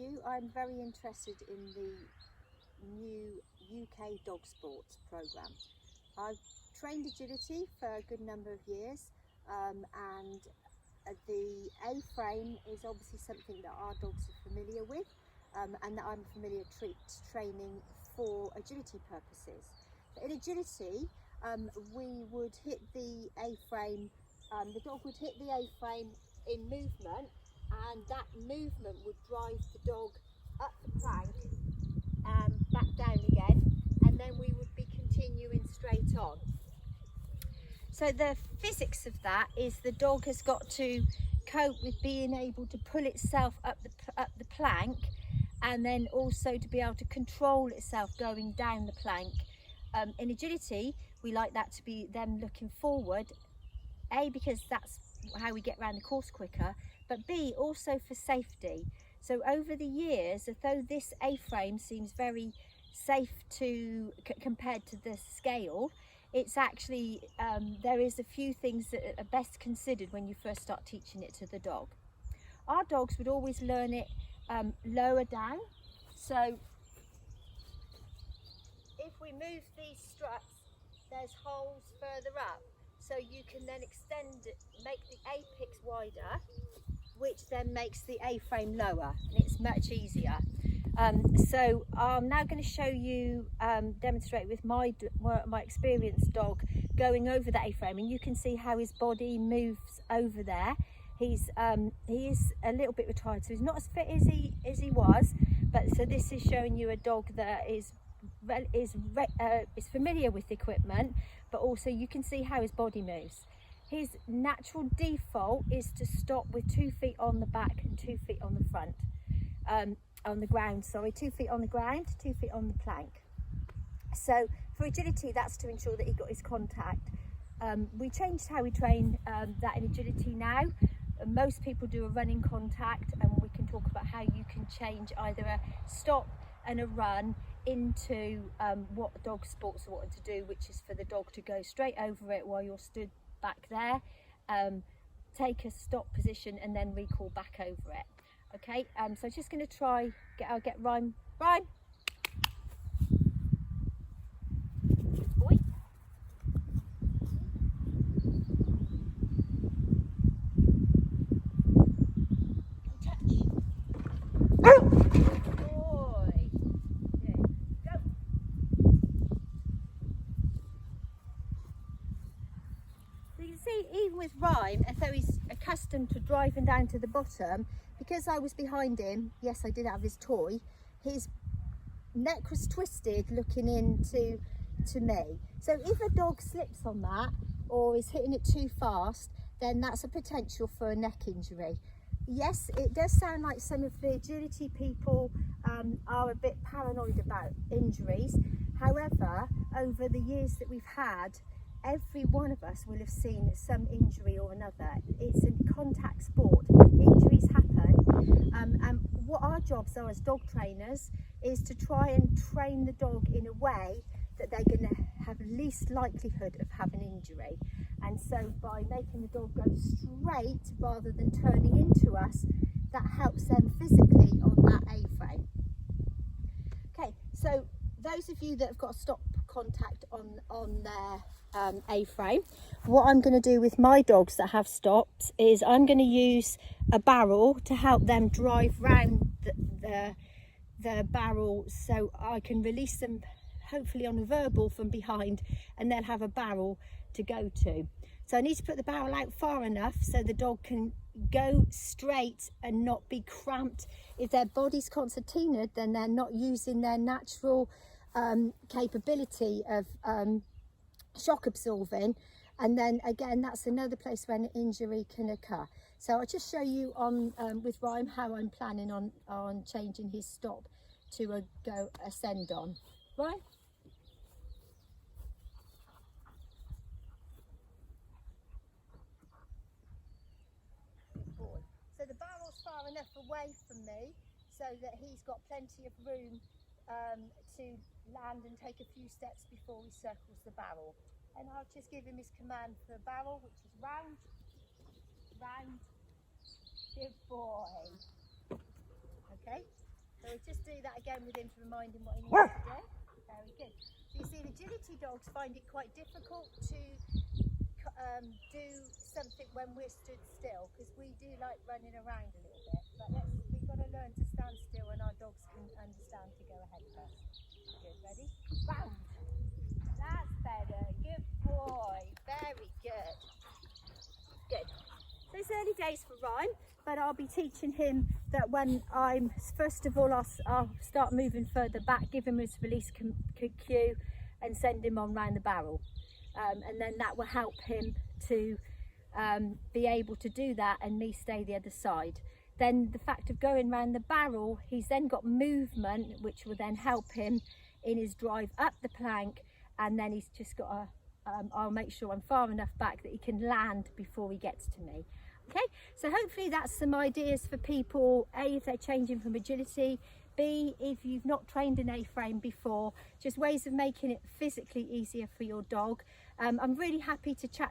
you. I'm very interested in the new UK dog sports programme. I've trained agility for a good number of years, and the A-frame is obviously something that our dogs are familiar with, and that I'm familiar training for agility purposes. But in agility, we would hit the A-frame, the dog would hit the A-frame in movement, and that movement would drive the dog up the plank and back down again, and then we would be continuing straight on. So the physics of that is the dog has got to cope with being able to pull itself up the plank, and then also to be able to control itself going down the plank. In agility, we like that to be them looking forward, A, because that's how we get around the course quicker, but B, also for safety. So over the years, although this A-frame seems very safe compared to the scale, it's actually, there is a few things that are best considered when you first start teaching it to the dog. Our dogs would always learn it lower down. So if we move these struts, there's holes further up. So you can then extend it, make the apex wider, which then makes the A-frame lower, and it's much easier. So I'm now going to show you, demonstrate with my experienced dog going over the A-frame, and you can see how his body moves over there. He is a little bit retired, so he's not as fit as he was, but so this is showing you a dog that is familiar with equipment, but also you can see how his body moves. His natural default is to stop with 2 feet on the back and 2 feet on the front, on the ground, sorry, 2 feet on the ground, 2 feet on the plank. So for agility, that's to ensure that he got his contact. We changed how we train that in agility now. Most people do a running contact, and we can talk about how you can change either a stop and a run into what dog sports are wanting to do, which is for the dog to go straight over it while you're stood back there, take a stop position and then recall back over it. Okay, so I'm just going to try, I'll get Rhyme. Rhyme! Good boy. Touch. Good boy. Yeah. Go. So you can see, even with Rhyme, although he's accustomed to driving down to the bottom, because I was behind him, yes, I did have his toy, his neck was twisted looking into me. So if a dog slips on that or is hitting it too fast, then that's a potential for a neck injury. Yes, it does sound like some of the agility people are a bit paranoid about injuries. However, over the years that we've had, every one of us will have seen some injury or another. It's a contact sport. Injuries happen, and what our jobs are as dog trainers is to try and train the dog in a way that they're going to have least likelihood of having injury. And so by making the dog go straight rather than turning into us, that helps them physically on that A-frame. Okay, so those of you that have got stop contact on their A-frame, what I'm going to do with my dogs that have stops is I'm going to use a barrel to help them drive round the barrel, so I can release them hopefully on a verbal from behind, and they'll have a barrel to go to. So I need to put the barrel out far enough so the dog can go straight and not be cramped. If their body's concertinaed, then they're not using their natural capability of shock absorbing, and then again that's another place where an injury can occur. So I'll just show you on with Rhyme how I'm planning on changing his stop to a go ascend on. Rhyme? Good boy. So the barrel's far enough away from me so that he's got plenty of room to land and take a few steps before he circles the barrel. And I'll just give him his command for a barrel, which is round, round. Good boy. Okay, So we'll just do that again with him to remind him what he needs to do. Very good. So you see, the agility dogs find it quite difficult to do something when we're stood still, because we do like running around a little bit. But we've got to learn to stand still, and our dogs can understand to go ahead first. Good, ready? Bound. That's better. Good boy. Very good. Good. So it's early days for Rhyme, but I'll be teaching him that when first of all, I'll start moving further back, give him his release cue and send him on round the barrel. And then that will help him to be able to do that and me stay the other side. Then the fact of going round the barrel, he's then got movement, which will then help him in his drive up the plank, and then he's just got to, I'll make sure I'm far enough back that he can land before he gets to me. Okay, so hopefully that's some ideas for people, A, if they're changing from agility, B, if you've not trained an A-frame before, just ways of making it physically easier for your dog. I'm really happy to chat